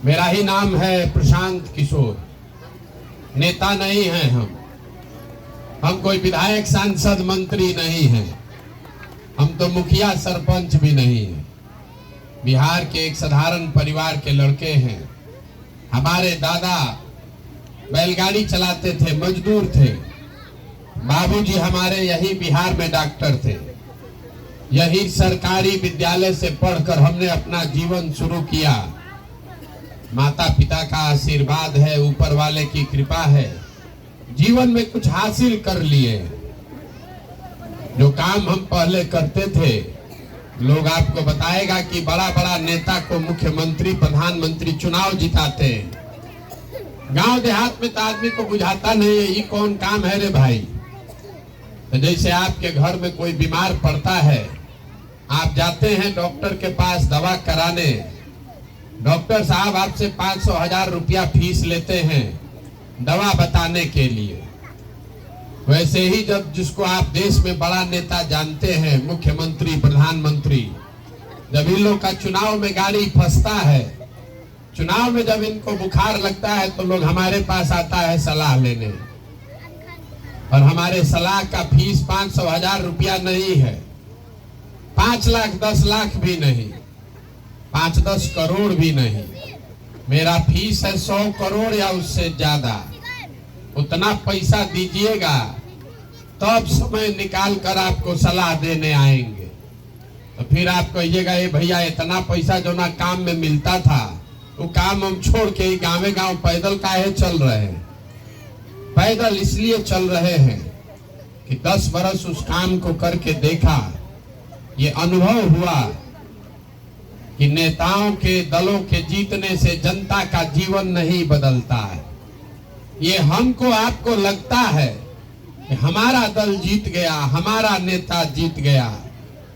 मेरा ही नाम है प्रशांत किशोर। नेता नहीं हैं हम कोई विधायक सांसद मंत्री नहीं हैं। हम तो मुखिया सरपंच भी नहीं हैं। बिहार के एक साधारण परिवार के लड़के हैं। हमारे दादा बैलगाड़ी चलाते थे, मजदूर थे। बाबूजी हमारे यही बिहार में डॉक्टर थे। यही सरकारी विद्यालय से पढ़कर हमने अपना जीवन शुरू किया। माता पिता का आशीर्वाद है, ऊपर वाले की कृपा है, जीवन में कुछ हासिल कर लिए। जो काम हम पहले करते थे, लोग आपको बताएगा कि बड़ा बड़ा नेता को मुख्यमंत्री प्रधानमंत्री चुनाव जिताते। गांव देहात में तो आदमी को बुझाता नहीं है ये कौन काम है रे भाई। तो जैसे आपके घर में कोई बीमार पड़ता है, आप जाते हैं डॉक्टर के पास दवा कराने, डॉक्टर साहब आपसे 500,000 रुपया फीस लेते हैं दवा बताने के लिए। वैसे ही जब जिसको आप देश में बड़ा नेता जानते हैं, मुख्यमंत्री प्रधानमंत्री, जब इन लोग का चुनाव में गाड़ी फंसता है, चुनाव में जब इनको बुखार लगता है तो लोग हमारे पास आता है सलाह लेने। और हमारे सलाह का फीस 500,000 रुपया नहीं है, 5 लाख 10 लाख भी नहीं, 5-10 करोड़ भी नहीं। मेरा फीस है 100 करोड़ या उससे ज्यादा। उतना पैसा दीजिएगा तब समय निकाल कर आपको सलाह देने आएंगे। तो फिर आप कहिएगा ये भैया इतना पैसा जो ना काम में मिलता था, वो काम हम छोड़ के गाँव गाँव पैदल काहे चल रहे हैं। पैदल इसलिए चल रहे हैं कि 10 बरस उस काम को करके देखा, ये अनुभव हुआ कि नेताओं के दलों के जीतने से जनता का जीवन नहीं बदलता है। ये हमको आपको लगता है कि हमारा दल जीत गया, हमारा नेता जीत गया।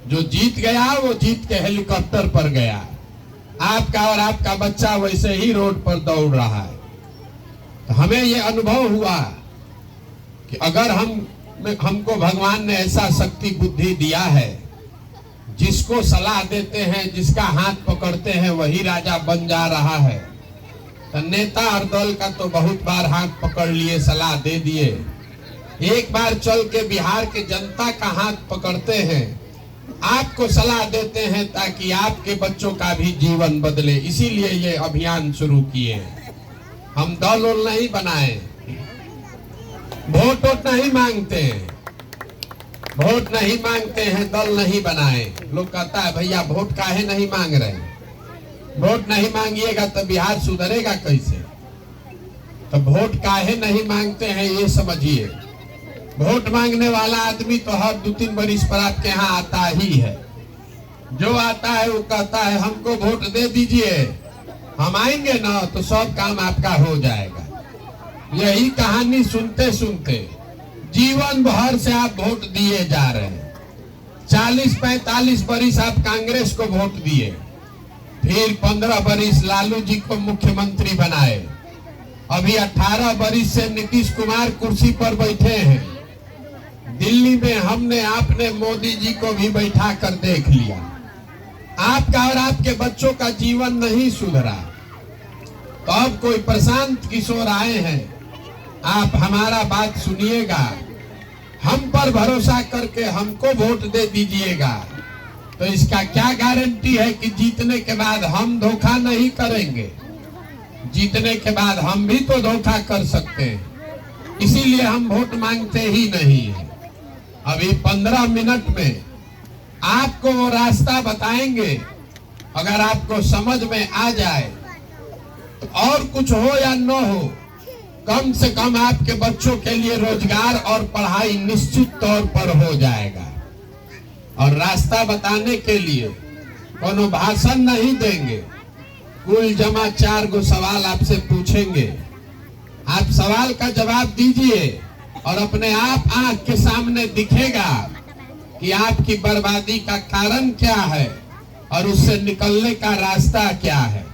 जो जीत गया वो जीत के हेलीकॉप्टर पर गया। आपका और आपका बच्चा वैसे ही रोड पर दौड़ रहा है। तो हमें ये अनुभव हुआ कि अगर हमको भगवान ने ऐसा शक्ति बुद्धि दिया है, जिसको सलाह देते हैं, जिसका हाथ पकड़ते हैं, वही राजा बन जा रहा है। तो नेता और दल का तो बहुत बार हाथ पकड़ लिए, सलाह दे दिए। एक बार चल के बिहार के जनता का हाथ पकड़ते हैं, आपको सलाह देते हैं ताकि आपके बच्चों का भी जीवन बदले। इसीलिए ये अभियान शुरू किए हैं। हम दल उल नहीं बनाए, वोट नहीं मांगते हैं, वोट नहीं मांगते हैं, दल नहीं बनाए। लोग कहता है भैया वोट काहे नहीं मांग रहे। वोट नहीं मांगिएगा तो बिहार सुधरेगा कैसे। तो वोट काहे नहीं मांगते हैं ये समझिए। वोट मांगने वाला आदमी तो हर 2-3 बरिस पर आपके यहाँ आता ही है। जो आता है वो कहता है हमको वोट दे दीजिए, हम आएंगे ना तो सब काम आपका हो जाएगा। यही कहानी सुनते सुनते जीवन भर से आप वोट दिए जा रहे हैं। 40-45 बरिस आप कांग्रेस को वोट दिए, फिर 15 बरिस लालू जी को मुख्यमंत्री बनाए, अभी 18 बरिस से नीतीश कुमार कुर्सी पर बैठे हैं। दिल्ली में हमने आपने मोदी जी को भी बैठा कर देख लिया। आपका और आपके बच्चों का जीवन नहीं सुधरा। तो अब कोई प्रशांत किशोर आए हैं, आप हमारा बात सुनिएगा, हम पर भरोसा करके हमको वोट दे दीजिएगा। तो इसका क्या गारंटी है कि जीतने के बाद हम धोखा नहीं करेंगे। जीतने के बाद हम भी तो धोखा कर सकते हैं, इसीलिए हम वोट मांगते ही नहीं है। अभी 15 मिनट में आपको वो रास्ता बताएंगे। अगर आपको समझ में आ जाए तो और कुछ हो या न हो, कम से कम आपके बच्चों के लिए रोजगार और पढ़ाई निश्चित तौर पर हो जाएगा। और रास्ता बताने के लिए कोनो भाषण नहीं देंगे, कुल जमा 4 गो सवाल आपसे पूछेंगे। आप सवाल का जवाब दीजिए और अपने आप आंख के सामने दिखेगा कि आपकी बर्बादी का कारण क्या है और उससे निकलने का रास्ता क्या है।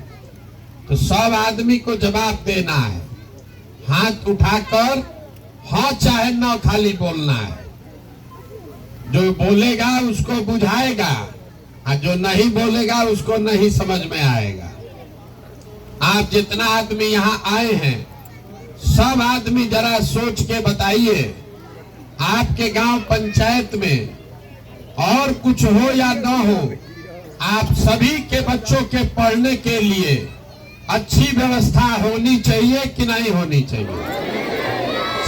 तो सब आदमी को जवाब देना है, हाथ उठाकर हाँ चाहे ना खाली बोलना है। जो बोलेगा उसको बुझाएगा और जो नहीं बोलेगा उसको नहीं समझ में आएगा। आप जितना आदमी यहाँ आए हैं, सब आदमी जरा सोच के बताइए, आपके गांव पंचायत में और कुछ हो या न हो, आप सभी के बच्चों के पढ़ने के लिए अच्छी व्यवस्था होनी चाहिए कि नहीं होनी चाहिए?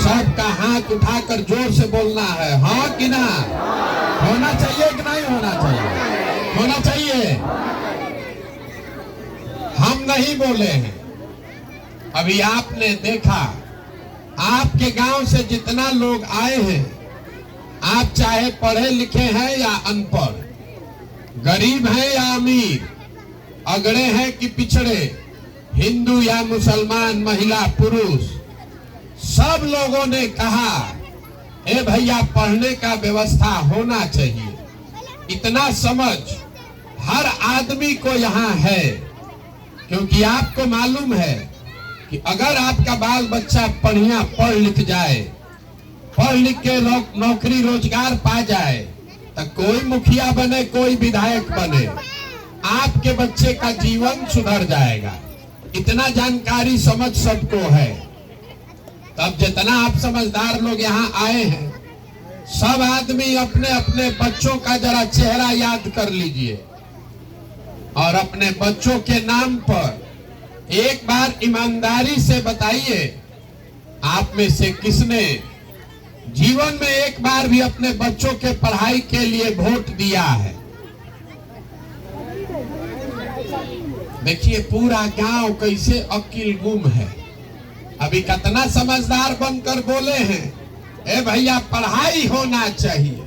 सबका हाथ उठाकर जोर से बोलना है, हाँ कि ना? होना चाहिए कि नहीं होना चाहिए? होना चाहिए। हम नहीं बोले हैं। अभी आपने देखा, आपके गांव से जितना लोग आए हैं, आप चाहे पढ़े लिखे हैं या अनपढ़, गरीब हैं या अमीर, अगड़े हैं कि पिछड़े, हिंदू या मुसलमान, महिला पुरुष, सब लोगों ने कहा, ए भैया पढ़ने का व्यवस्था होना चाहिए। इतना समझ हर आदमी को यहाँ है, क्योंकि आपको मालूम है कि अगर आपका बाल बच्चा बढ़िया पढ़ लिख जाए, पढ़ लिख के नौकरी रोजगार पा जाए, तो कोई मुखिया बने, कोई विधायक बने, आपके बच्चे का जीवन सुधर जाएगा। इतना जानकारी समझ सबको है। तब जितना आप समझदार लोग यहाँ आए हैं, सब आदमी अपने अपने बच्चों का जरा चेहरा याद कर लीजिए और अपने बच्चों के नाम पर एक बार ईमानदारी से बताइए, आप में से किसने जीवन में एक बार भी अपने बच्चों के पढ़ाई के लिए वोट दिया है? देखिए पूरा गांव कैसे अकिल गुम है। अभी कितना समझदार बनकर बोले हैं, ए भैया पढ़ाई होना चाहिए,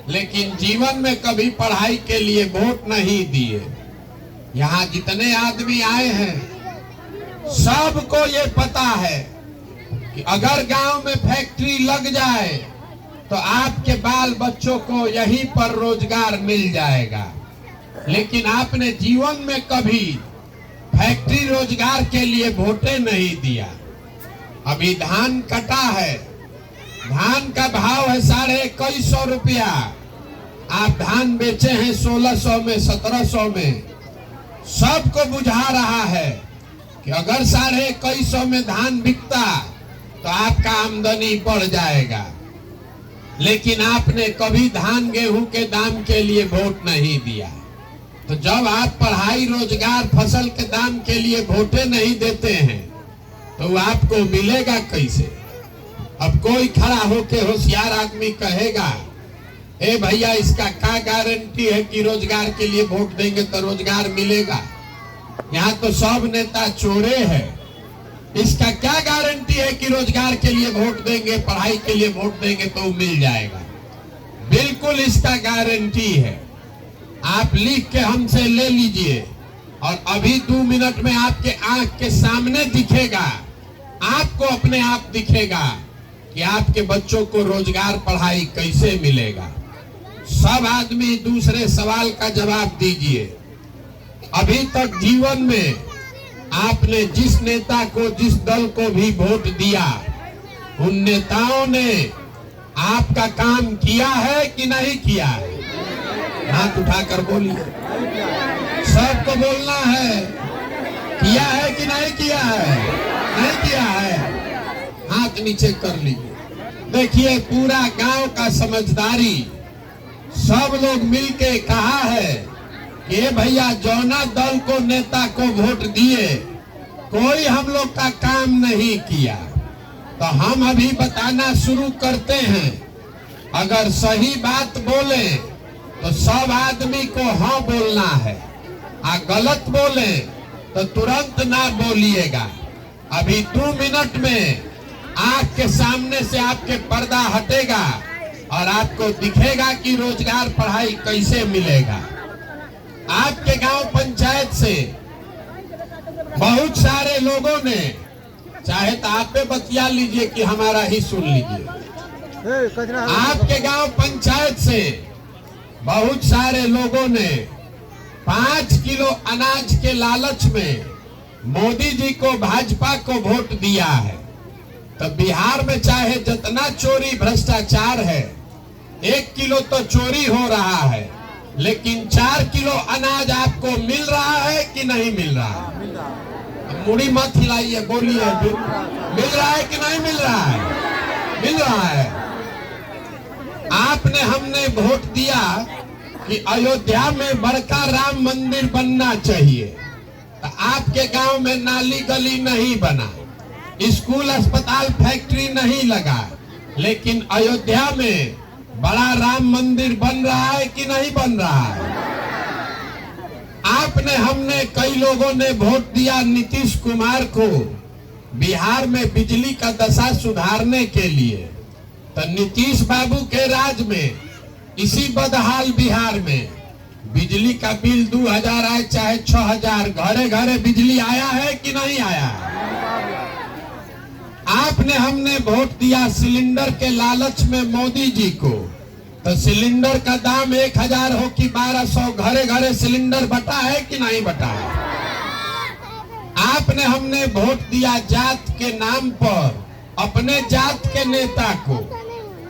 लेकिन जीवन में कभी पढ़ाई के लिए वोट नहीं दिए। यहाँ जितने आदमी आए हैं, सबको ये पता है कि अगर गांव में फैक्ट्री लग जाए तो आपके बाल बच्चों को यहीं पर रोजगार मिल जाएगा। लेकिन आपने जीवन में कभी फैक्ट्री रोजगार के लिए वोटे नहीं दिया। अभी धान कटा है, धान का भाव है 2150 रुपया, आप धान बेचे हैं 1600 में, 1700 में। सबको बुझा रहा है कि अगर 2150 में धान बिकता तो आपका आमदनी बढ़ जाएगा। लेकिन आपने कभी धान गेहूं के दाम के लिए वोट नहीं दिया। तो जब आप पढ़ाई रोजगार फसल के दाम के लिए वोटे नहीं देते हैं तो आपको मिलेगा कैसे? अब कोई खड़ा होके होशियार आदमी कहेगा, ए भैया इसका क्या गारंटी है कि रोजगार के लिए वोट देंगे तो रोजगार मिलेगा? यहाँ तो सब नेता चोरे हैं, इसका क्या गारंटी है कि रोजगार के लिए वोट देंगे, पढ़ाई के लिए वोट देंगे तो मिल जाएगा? बिल्कुल इसका गारंटी है। आप लिख के हमसे ले लीजिए और अभी 2 मिनट में आपके आंख के सामने दिखेगा, आपको अपने आप दिखेगा कि आपके बच्चों को रोजगार पढ़ाई कैसे मिलेगा। सब आदमी दूसरे सवाल का जवाब दीजिए। अभी तक जीवन में आपने जिस नेता को, जिस दल को भी वोट दिया, उन नेताओं ने आपका काम किया है कि नहीं किया है? हाथ उठाकर बोलिए, सबको बोलना है, किया है कि नहीं किया है? नहीं किया है, हाथ नीचे कर लीजिए। देखिए पूरा गांव का समझदारी, सब लोग मिलके कहा है कि भैया जौना दल को, नेता को वोट दिए, कोई हम लोग का काम नहीं किया। तो हम अभी बताना शुरू करते हैं। अगर सही बात बोले तो सब आदमी को हाँ बोलना है, गलत बोले तो तुरंत ना बोलिएगा। अभी 2 मिनट में आंख के सामने से आपके पर्दा हटेगा और आपको दिखेगा कि रोजगार पढ़ाई कैसे मिलेगा। आपके गांव पंचायत से बहुत सारे लोगों ने, चाहे तो आप पे बतिया लीजिए कि हमारा ही सुन लीजिए, आपके गांव पंचायत से बहुत सारे लोगों ने 5 किलो अनाज के लालच में मोदी जी को, भाजपा को वोट दिया है। तो बिहार में चाहे जितना चोरी भ्रष्टाचार है, 1 किलो तो चोरी हो रहा है, लेकिन 4 किलो अनाज आपको मिल रहा है कि नहीं मिल रहा? मुड़ी मत हिलाइए, बोलिए मिल रहा है कि नहीं मिल रहा है? मिल रहा है। आपने हमने वोट दिया कि अयोध्या में बड़का राम मंदिर बनना चाहिए, तो आपके गांव में नाली गली नहीं बना, स्कूल अस्पताल फैक्ट्री नहीं लगा, लेकिन अयोध्या में बड़ा राम मंदिर बन रहा है कि नहीं बन रहा है? आपने हमने कई लोगों ने वोट दिया नीतीश कुमार को बिहार में बिजली का दशा सुधारने के लिए, तो नीतीश बाबू के राज में इसी बदहाल बिहार में बिजली का बिल 2000 आए चाहे 6000, घरे घरे बिजली आया है कि नहीं आया? आपने हमने वोट दिया सिलेंडर के लालच में मोदी जी को, तो सिलेंडर का दाम 1000 हो कि 1200, घरे घरे सिलेंडर बटा है कि नहीं बटा है? आपने हमने वोट दिया जात के नाम पर अपने जात के नेता को,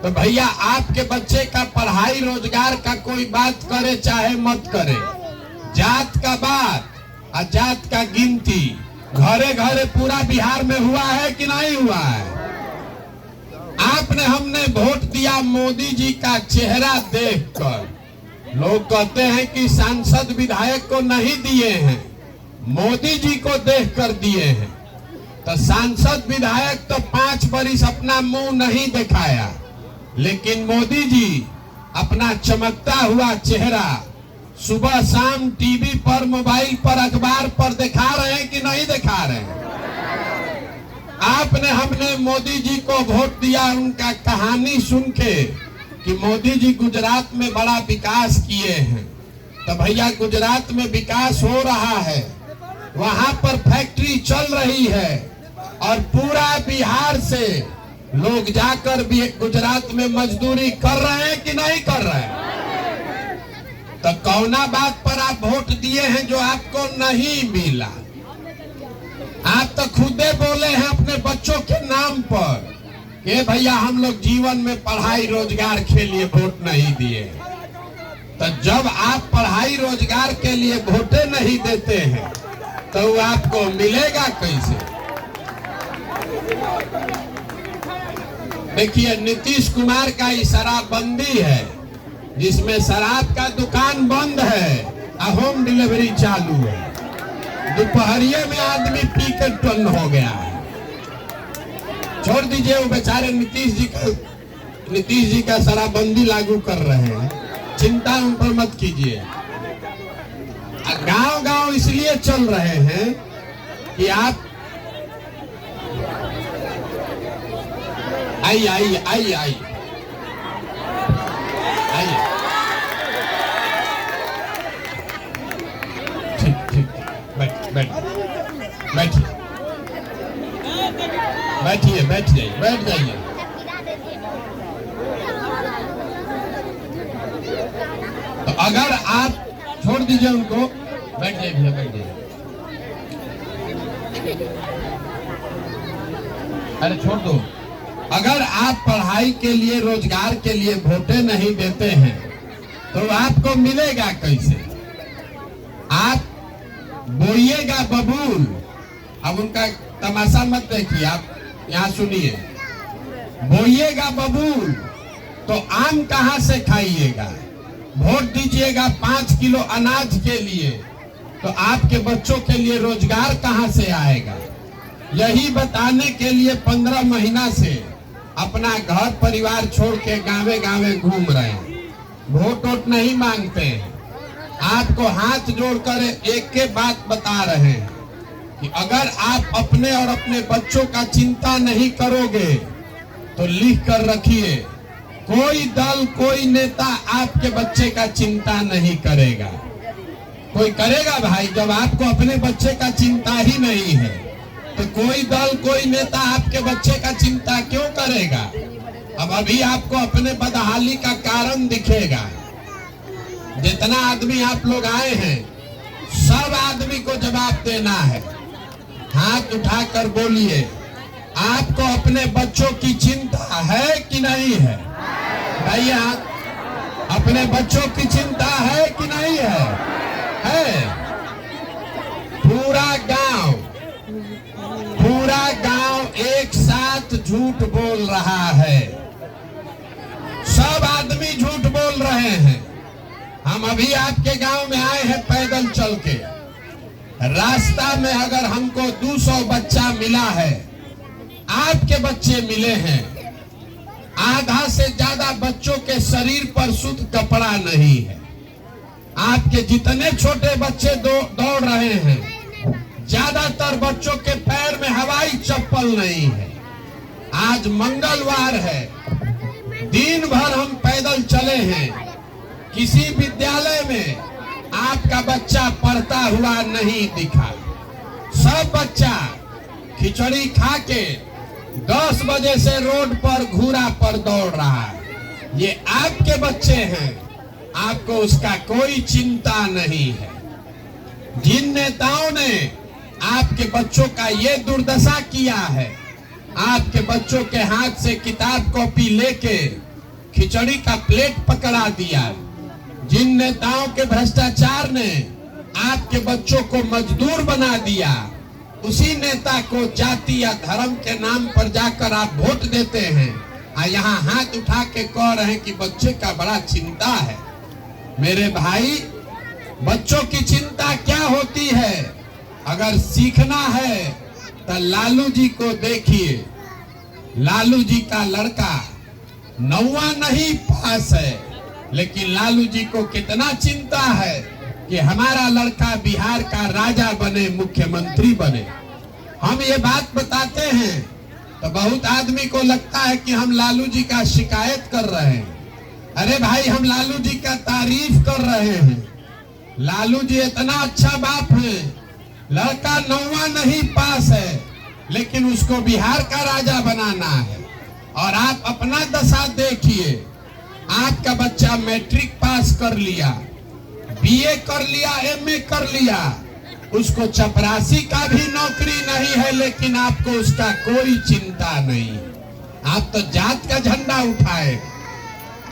तो भैया आपके बच्चे का पढ़ाई रोजगार का कोई बात करे चाहे मत करे, जात का बात और जात का गिनती घरे घरे पूरा बिहार में हुआ है कि नहीं हुआ है? आपने हमने वोट दिया मोदी जी का चेहरा देखकर। लोग कहते हैं कि सांसद विधायक को नहीं दिए हैं, मोदी जी को देखकर दिए हैं। तो सांसद विधायक तो 5 बरिस अपना मुंह नहीं दिखाया, लेकिन मोदी जी अपना चमकता हुआ चेहरा सुबह शाम टीवी पर, मोबाइल पर, अखबार पर दिखा रहे हैं कि नहीं दिखा रहे हैं? आपने हमने मोदी जी को वोट दिया उनका कहानी सुन के कि मोदी जी गुजरात में बड़ा विकास किए हैं, तो भैया गुजरात में विकास हो रहा है, वहां पर फैक्ट्री चल रही है और पूरा बिहार से लोग जाकर भी गुजरात में मजदूरी कर रहे हैं कि नहीं कर रहे हैं? तो कौना बात पर आप वोट दिए हैं जो आपको नहीं मिला? आप तो खुदे बोले हैं अपने बच्चों के नाम पर कि भैया हम लोग जीवन में पढ़ाई रोजगार के लिए वोट नहीं दिए। तो जब आप पढ़ाई रोजगार के लिए वोटे नहीं देते हैं तो वो आपको मिलेगा कैसे? देखिए नीतीश कुमार का ये शराबबंदी है, जिसमें शराब का दुकान बंद है और होम डिलीवरी चालू है। दोपहरिये में आदमी पी के टन हो गया है। छोड़ दीजिए, वो बेचारे नीतीश जी का शराबबंदी लागू कर रहे हैं, चिंता उन पर मत कीजिए। गांव गांव इसलिए चल रहे हैं कि आप आइए आइए आइए आइए आइए, ठीक ठीक, बैठिए बैठिए, बैठ जाइए, बैठ जाइए। तो अगर आप छोड़ दीजिए उनको, बैठ जाइए भैया, बैठ जाइए। अरे छोड़ दो। अगर आप पढ़ाई के लिए, रोजगार के लिए वोटे नहीं देते हैं तो आपको मिलेगा कैसे? आप बोइएगा बबूल, अब उनका तमाशा मत देखिए, आप यहाँ सुनिए। बोइएगा बबूल तो आम कहाँ से खाइएगा? वोट दीजिएगा 5 किलो अनाज के लिए, तो आपके बच्चों के लिए रोजगार कहाँ से आएगा? यही बताने के लिए 15 महीना से अपना घर परिवार छोड़ के गावे गावे घूम रहे हैं। वोट वोट नहीं मांगते हैं। आपको हाथ जोड़कर एक के बात बता रहे हैं कि अगर आप अपने और अपने बच्चों का चिंता नहीं करोगे तो लिख कर रखिए, कोई दल, कोई नेता आपके बच्चे का चिंता नहीं करेगा। कोई करेगा भाई? जब आपको अपने बच्चे का चिंता ही नहीं है तो कोई दल, कोई नेता आपके बच्चे का चिंता क्यों करेगा? अब अभी आपको अपने बदहाली का कारण दिखेगा। जितना आदमी आप लोग आए हैं, सब आदमी को जवाब देना है। हाथ उठाकर बोलिए, आपको अपने बच्चों की चिंता है कि नहीं है? भैया, अपने बच्चों की चिंता है कि नहीं है? है। पूरा गांव जात झूठ बोल रहा है, सब आदमी झूठ बोल रहे हैं। हम अभी आपके गांव में आए हैं पैदल चल के, रास्ता में अगर हमको 200 बच्चा मिला है, आपके बच्चे मिले हैं, आधा से ज्यादा बच्चों के शरीर पर शुद्ध कपड़ा नहीं है। आपके जितने छोटे बच्चे दौड़ रहे हैं, ज्यादातर बच्चों के पैर में हवाई चप्पल नहीं है। आज मंगलवार है, दिन भर हम पैदल चले हैं, किसी विद्यालय में आपका बच्चा पढ़ता हुआ नहीं दिखा। सब बच्चा खिचड़ी खा के 10 बजे से रोड पर घूरा पर दौड़ रहा है। ये आपके बच्चे हैं, आपको उसका कोई चिंता नहीं है। जिन नेताओं ने आपके बच्चों का ये दुर्दशा किया है, आपके बच्चों के हाथ से किताब कॉपी लेके खिचड़ी का प्लेट पकड़ा दिया, जिन नेताओं के भ्रष्टाचार ने आपके बच्चों को मजदूर बना दिया, उसी नेता को जाति या धर्म के नाम पर जाकर आप वोट देते हैं और यहाँ हाथ उठा के कह रहे हैं कि बच्चे का बड़ा चिंता है। मेरे भाई, बच्चों की चिंता क्या होती है? अगर सीखना है तो लालू जी को देखिए। लालू जी का लड़का 9वां नहीं पास है, लेकिन लालू जी को कितना चिंता है कि हमारा लड़का बिहार का राजा बने, मुख्यमंत्री बने। हम ये बात बताते हैं तो बहुत आदमी को लगता है कि हम लालू जी का शिकायत कर रहे हैं। अरे भाई, हम लालू जी का तारीफ कर रहे हैं। लालू जी इतना अच्छा बाप है, लड़का 9वां नहीं पास है, लेकिन उसको बिहार का राजा बनाना है। और आप अपना दशा देखिए, आपका बच्चा मैट्रिक पास कर लिया, बीए कर लिया, एमए कर लिया, उसको चपरासी का भी नौकरी नहीं है, लेकिन आपको उसका कोई चिंता नहीं। आप तो जात का झंडा उठाए।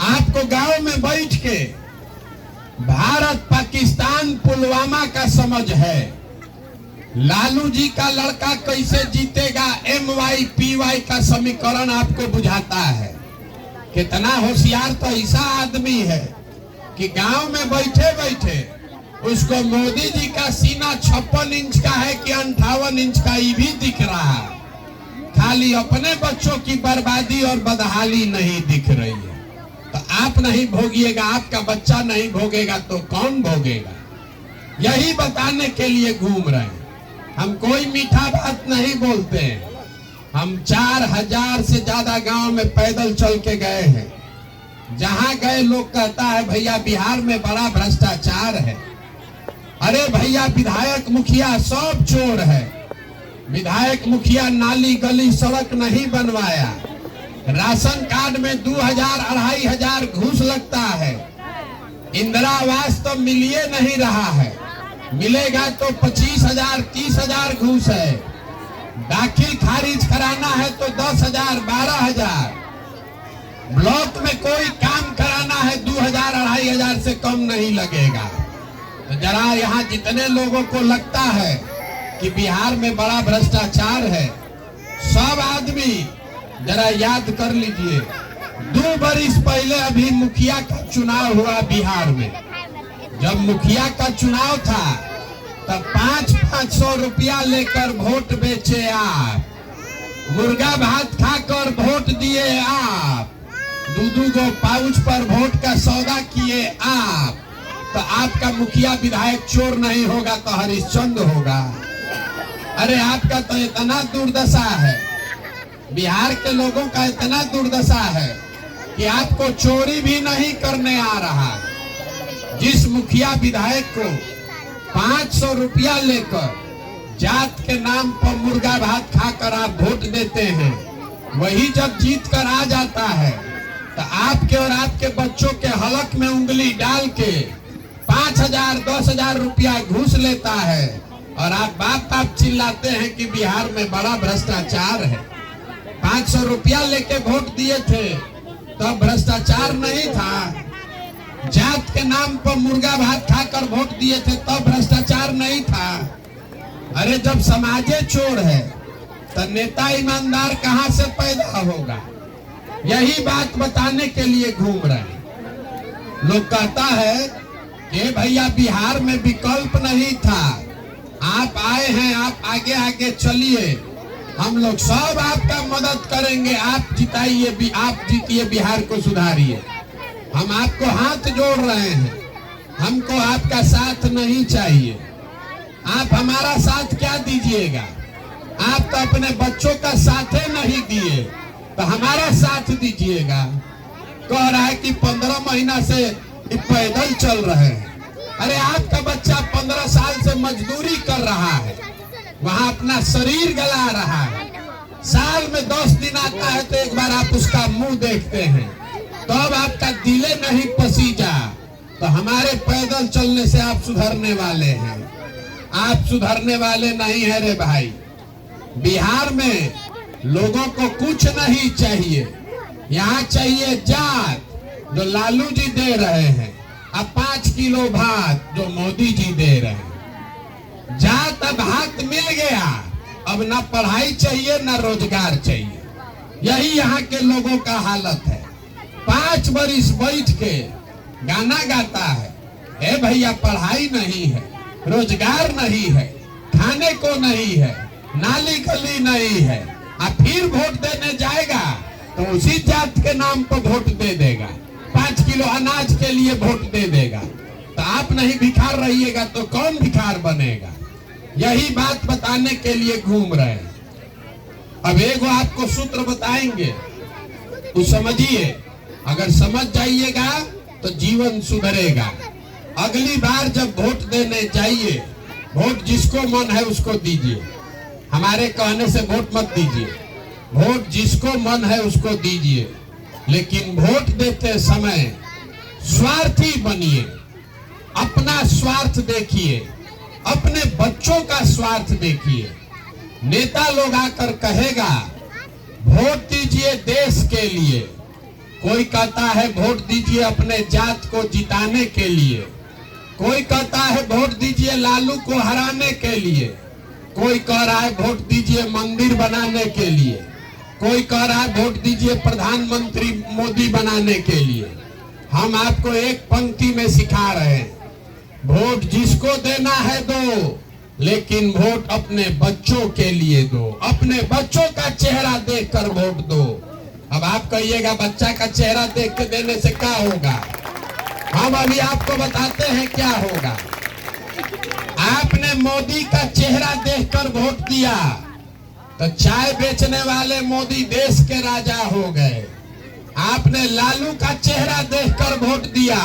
आपको गांव में बैठ के भारत पाकिस्तान पुलवामा का समझ है। लालू जी का लड़का कैसे जीतेगा, MYPY का समीकरण आपको बुझाता है। कितना होशियार तो ऐसा आदमी है कि गांव में बैठे बैठे उसको मोदी जी का सीना 56 इंच का है कि 58 इंच का, ये भी दिख रहा है। खाली अपने बच्चों की बर्बादी और बदहाली नहीं दिख रही है। तो आप नहीं भोगिएगा, आपका बच्चा नहीं भोगेगा तो कौन भोगेगा? यही बताने के लिए घूम रहे हैं। हम कोई मीठा बात नहीं बोलते हैं। हम 4000 से ज्यादा गांव में पैदल चल के गए हैं। जहां गए लोग कहता है भैया बिहार में बड़ा भ्रष्टाचार है। अरे भैया, विधायक मुखिया सब चोर है। विधायक मुखिया नाली गली सड़क नहीं बनवाया, राशन कार्ड में 2000-2500 घूस लगता है, इंदिरा आवास तो मिलिए नहीं रहा है, मिलेगा तो 25,000-30,000 घूस है, दाखिल खारिज कराना है तो 10,000-12,000, ब्लॉक में कोई काम कराना है 2,000-2,500 से कम नहीं लगेगा। तो जरा यहाँ जितने लोगों को लगता है कि बिहार में बड़ा भ्रष्टाचार है, सब आदमी जरा याद कर लीजिए। 2 बरिस पहले अभी मुखिया का चुनाव हुआ बिहार में। जब मुखिया का चुनाव था तब 500-500 रुपया लेकर वोट बेचे आप, मुर्गा भात खाकर वोट दिए आप, 2-2 गो पाउच पर वोट का सौदा किए आप। तो आपका मुखिया विधायक चोर नहीं होगा तो हरिश्चंद्र होगा। अरे आपका तो इतना दुर्दशा है, बिहार के लोगों का इतना दुर्दशा है कि आपको चोरी भी नहीं करने आ रहा। जिस मुखिया विधायक को 500 रुपया लेकर जात के नाम पर मुर्गा भात खाकर आप वोट देते हैं, वही जब जीत कर आ जाता है तो आपके और आपके बच्चों के हलक में उंगली डाल के 5,000-10,000 रुपया घूस लेता है। और आप बाप चिल्लाते हैं कि बिहार में बड़ा भ्रष्टाचार है। 500 रुपया लेके वोट दिए थे तब भ्रष्टाचार नहीं था, जात के नाम पर मुर्गा भात खाकर वोट दिए थे तब भ्रष्टाचार नहीं था। अरे जब समाजे चोर है, तो नेता ईमानदार कहां से पैदा होगा? यही बात बताने के लिए घूम रहे हैं। लोग कहता है कि भैया बिहार में विकल्प नहीं था, आप आए हैं, आप आगे आगे चलिए, हम लोग सब आपका मदद करेंगे, आप जिताइए, आप जीतिए, बिहार को सुधारिए। हम आपको हाथ जोड़ रहे हैं, हमको आपका साथ नहीं चाहिए। आप हमारा साथ क्या दीजिएगा? आप तो अपने बच्चों का साथ ही नहीं दिए, तो हमारा साथ दीजिएगा। कह रहा है कि 15 महीना से पैदल चल रहे हैं। अरे आपका बच्चा 15 साल से मजदूरी कर रहा है, वहां अपना शरीर गला रहा है, साल में 10 दिन आता है तो एक बार आप उसका मुंह देखते हैं, तो अब आपका दिले नहीं पसीजा। तो हमारे पैदल चलने से आप सुधरने वाले हैं? आप सुधरने वाले नहीं है रे भाई। बिहार में लोगों को कुछ नहीं चाहिए, यहाँ चाहिए जात जो लालू जी दे रहे हैं, अब 5 किलो भात जो मोदी जी दे रहे हैं। जात अब हाथ मिल गया, अब ना पढ़ाई चाहिए ना रोजगार चाहिए। यही यहाँ के लोगों का हालत है। 5 बरिस बैठ के गाना गाता है, ए भैया पढ़ाई नहीं है, रोजगार नहीं है, खाने को नहीं है, नाली गली नहीं है, अब फिर वोट देने जाएगा तो उसी जात के नाम पर वोट दे देगा, 5 किलो अनाज के लिए वोट दे देगा। तो आप नहीं भिखार रहिएगा तो कौन भिखार बनेगा? यही बात बताने के लिए घूम रहे हैं। अब एगो आपको सूत्र बताएंगे, तो समझिए, अगर समझ जाइएगा तो जीवन सुधरेगा। अगली बार जब वोट देने जाइए, वोट जिसको मन है उसको दीजिए, हमारे कहने से वोट मत दीजिए, वोट जिसको मन है उसको दीजिए, लेकिन वोट देते समय स्वार्थी बनिए, अपना स्वार्थ देखिए, अपने बच्चों का स्वार्थ देखिए। नेता लोग आकर कहेगा वोट दीजिए देश के लिए, कोई कहता है वोट दीजिए अपने जात को जिताने के लिए, कोई कहता है वोट दीजिए लालू को हराने के लिए, कोई कह रहा है वोट दीजिए मंदिर बनाने के लिए, कोई कह रहा है वोट दीजिए प्रधानमंत्री मोदी बनाने के लिए। हम आपको एक पंक्ति में सिखा रहे हैं, वोट जिसको देना है दो, लेकिन वोट अपने बच्चों के लिए दो, अपने बच्चों का चेहरा देखकर वोट दो। अब आप कहिएगा बच्चा का चेहरा देख के देने से क्या होगा? हम अभी आपको बताते हैं क्या होगा। आपने मोदी का चेहरा देखकर वोट दिया तो चाय बेचने वाले मोदी देश के राजा हो गए। आपने लालू का चेहरा देखकर वोट दिया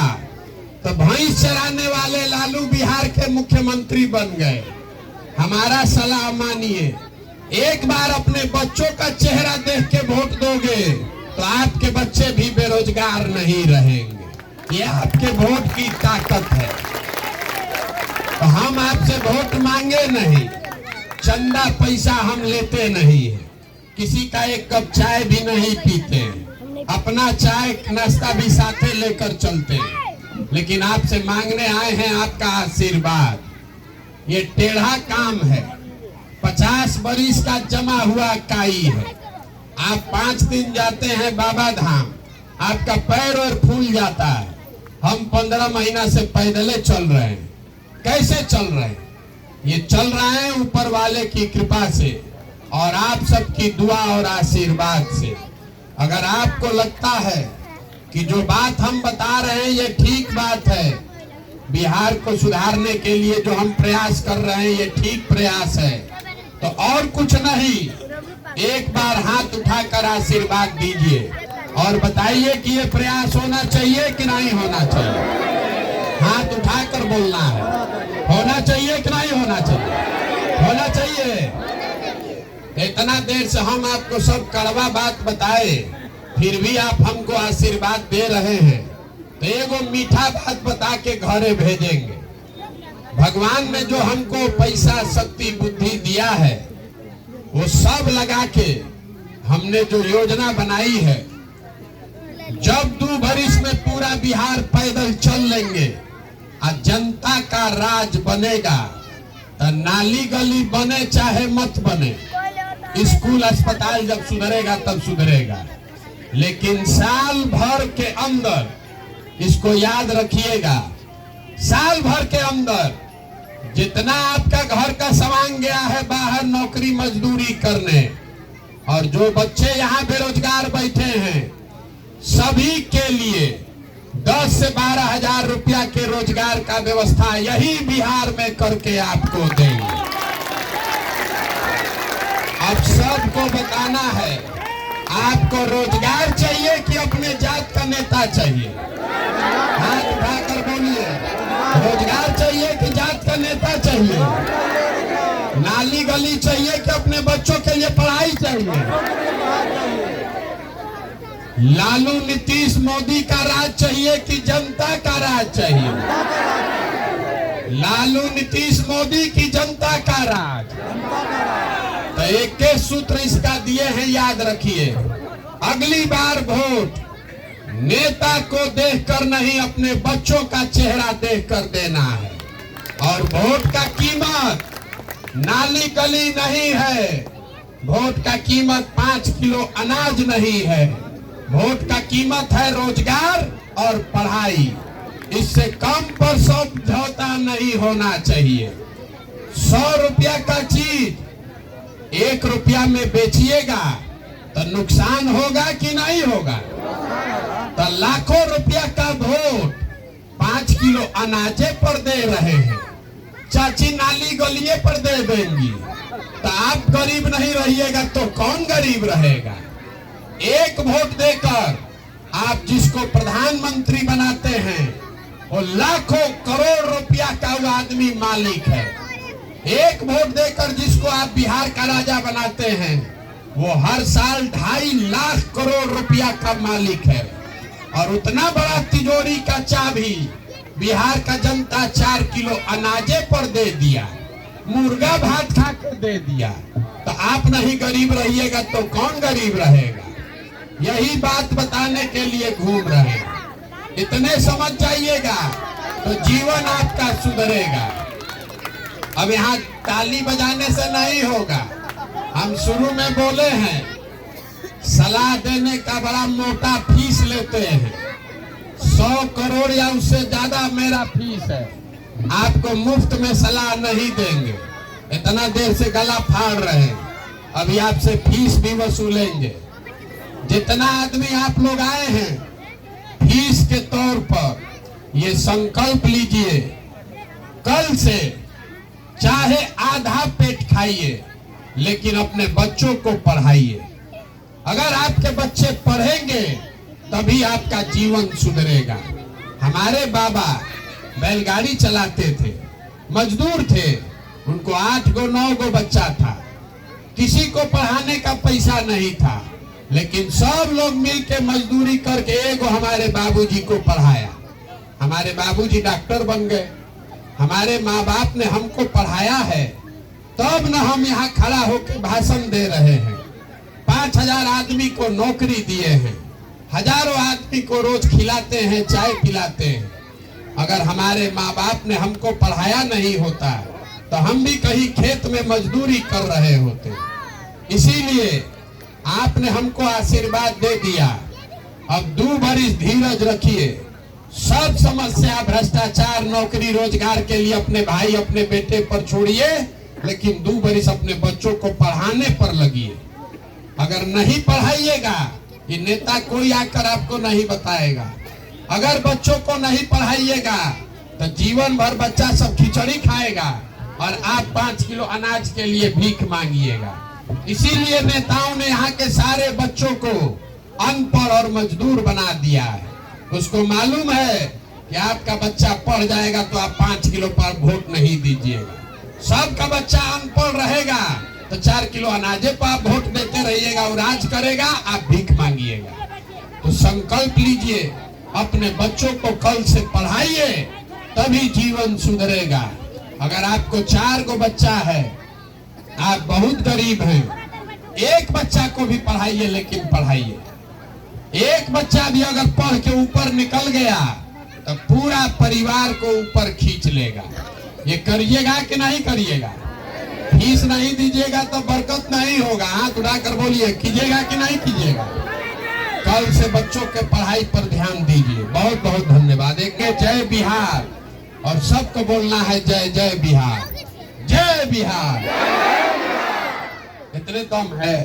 तो भैंस चराने वाले लालू बिहार के मुख्यमंत्री बन गए। हमारा सलाह मानिए, एक बार अपने बच्चों का चेहरा देख के वोट दोगे तो आपके बच्चे भी बेरोजगार नहीं रहेंगे। ये आपके वोट की ताकत है। तो हम आपसे वोट मांगे नहीं, चंदा पैसा हम लेते नहीं है, किसी का एक कप चाय भी नहीं पीते, अपना चाय नाश्ता भी साथे लेकर चलते हैं, लेकिन आपसे मांगने आए हैं आपका आशीर्वाद। ये टेढ़ा काम है, 50 बरिस का जमा हुआ काई है। आप 5 दिन जाते हैं बाबा धाम, आपका पैर और फूल जाता है। हम 15 महीना से पैदले चल रहे हैं। कैसे चल रहे हैं? ये चल रहा है ऊपर वाले की कृपा से और आप सबकी दुआ और आशीर्वाद से। अगर आपको लगता है कि जो बात हम बता रहे हैं ये ठीक बात है, बिहार को सुधारने के लिए जो हम प्रयास कर रहे हैं ये ठीक प्रयास है, तो और कुछ नहीं, एक बार हाथ उठाकर आशीर्वाद दीजिए और बताइए कि ये प्रयास होना चाहिए कि नहीं होना चाहिए। हाथ उठाकर बोलना है, होना चाहिए कि नहीं होना चाहिए? होना चाहिए। इतना देर से हम आपको सब कड़वा बात बताए, फिर भी आप हमको आशीर्वाद दे रहे हैं, तो एगो मीठा बात बता के घरे भेजेंगे। भगवान ने जो हमको पैसा शक्ति बुद्धि दिया है वो सब लगा के हमने जो योजना बनाई है, जब 2 बरिस में पूरा बिहार पैदल चल लेंगे और जनता का राज बनेगा, तो नाली गली बने चाहे मत बने, स्कूल अस्पताल जब सुधरेगा तब सुधरेगा, लेकिन साल भर के अंदर इसको याद रखिएगा, साल भर के अंदर जितना आपका घर का सामान गया है बाहर नौकरी मजदूरी करने, और जो बच्चे यहाँ बेरोजगार बैठे हैं सभी के लिए 10 से 12 हजार रुपया के रोजगार का व्यवस्था यही बिहार में करके आपको देंगे। अब सबको बताना है, आपको रोजगार चाहिए कि अपने जात का नेता चाहिए? हाथ उठाकर बोलिए, रोजगार चाहिए कि जात का नेता चाहिए? नाली गली चाहिए कि अपने बच्चों के लिए पढ़ाई चाहिए? लालू नीतीश मोदी का राज चाहिए कि जनता का राज चाहिए? लालू नीतीश मोदी की जनता का राज। तो एक के सूत्र इसका दिए हैं, याद रखिए। अगली बार वोट नेता को देखकर नहीं, अपने बच्चों का चेहरा देखकर देना है। और वोट का कीमत नाली गली नहीं है, वोट का कीमत 5 किलो अनाज नहीं है, वोट का कीमत है रोजगार और पढ़ाई। इससे कम पर समझौता नहीं होना चाहिए। 100 रुपया का चीज 1 रुपया में बेचिएगा तो नुकसान होगा कि नहीं होगा? तो लाखों रुपया का वोट 5 किलो अनाजे पर दे रहे हैं, चाची नाली गलिए पर दे देंगी, तो आप गरीब नहीं रहिएगा तो कौन गरीब रहेगा? एक वोट देकर आप जिसको प्रधानमंत्री बनाते हैं वो लाखों करोड़ रुपया का वो आदमी मालिक है। एक वोट देकर जिसको आप बिहार का राजा बनाते हैं वो हर साल 2.5 लाख करोड़ रुपया का मालिक है। और उतना बड़ा तिजोरी का चाबी बिहार का जनता 4 किलो अनाजे पर दे दिया, मुर्गा भात खा के दे दिया, तो आप नहीं गरीब रहिएगा तो कौन गरीब रहेगा? यही बात बताने के लिए घूम रहे हैं। इतने समझ जाइएगा तो जीवन आपका सुधरेगा। अब यहाँ ताली बजाने से नहीं होगा। हम शुरू में बोले हैं सलाह देने का बड़ा मोटा फीस लेते हैं, 100 करोड़ या उससे ज्यादा मेरा फीस है। आपको मुफ्त में सलाह नहीं देंगे, इतना देर से गला फाड़ रहे हैं, अभी आपसे फीस भी वसूलेंगे। जितना आदमी आप लोग आए हैं फीस के तौर पर ये संकल्प लीजिए, कल से चाहे आधा पेट खाइए लेकिन अपने बच्चों को पढ़ाइए। अगर आपके बच्चे पढ़ेंगे तभी आपका जीवन सुधरेगा। हमारे बाबा बैलगाड़ी चलाते थे, मजदूर थे, उनको 8 गो 9 गो बच्चा था, किसी को पढ़ाने का पैसा नहीं था, लेकिन सब लोग मिलके मजदूरी करके एगो हमारे बाबूजी को पढ़ाया। हमारे बाबूजी डॉक्टर बन गए, हमारे माँ बाप ने हमको पढ़ाया है, तब न हम यहाँ खड़ा होकर भाषण दे रहे हैं। 5000 आदमी को नौकरी दिए हैं, हजारों आदमी को रोज खिलाते हैं, चाय पिलाते हैं। अगर हमारे माँ बाप ने हमको पढ़ाया नहीं होता तो हम भी कहीं खेत में मजदूरी कर रहे होते। इसीलिए आपने हमको आशीर्वाद दे दिया। अब 2 बरिस धीरज रखिए, सब समस्या भ्रष्टाचार नौकरी रोजगार के लिए अपने भाई अपने बेटे पर छोड़िए, लेकिन 2 बरिस अपने बच्चों को पढ़ाने पर लगिए। अगर नहीं पढ़ाइएगा ये नेता कोई आकर आपको नहीं बताएगा। अगर बच्चों को नहीं पढ़ाइएगा तो जीवन भर बच्चा सब खिचड़ी खाएगा और आप 5 किलो अनाज के लिए भीख मांगिएगा। इसीलिए नेताओं ने यहाँ के सारे बच्चों को अनपढ़ और मजदूर बना दिया है। उसको मालूम है कि आपका बच्चा पढ़ जाएगा तो आप 5 किलो पर वोट नहीं दीजिएगा। सबका बच्चा अनपढ़ रहेगा तो 4 किलो अनाजे पर आप वोट देते रहिएगा और राज करेगा, आप भीख मांगिएगा। तो संकल्प लीजिए, अपने बच्चों को कल से पढ़ाइए, तभी जीवन सुधरेगा। अगर आपको 4 गो बच्चा है, आप बहुत गरीब हैं, एक बच्चा को भी पढ़ाइए, लेकिन पढ़ाइए। एक बच्चा भी अगर पढ़ के ऊपर निकल गया तो पूरा परिवार को ऊपर खींच लेगा। ये करिएगा कि नहीं करिएगा? फीस नहीं दीजिएगा तो बरकत नहीं होगा। हाथ उठाकर बोलिए, कीजिएगा कि नहीं कीजिएगा? कल से बच्चों के पढ़ाई पर ध्यान दीजिए। बहुत बहुत धन्यवाद। एक जय बिहार, और सबको बोलना है जय जय बिहार, जय बिहार। इतने दम है।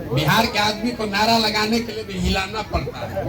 बिहार के आदमी को नारा लगाने के लिए भी हिलाना पड़ता है।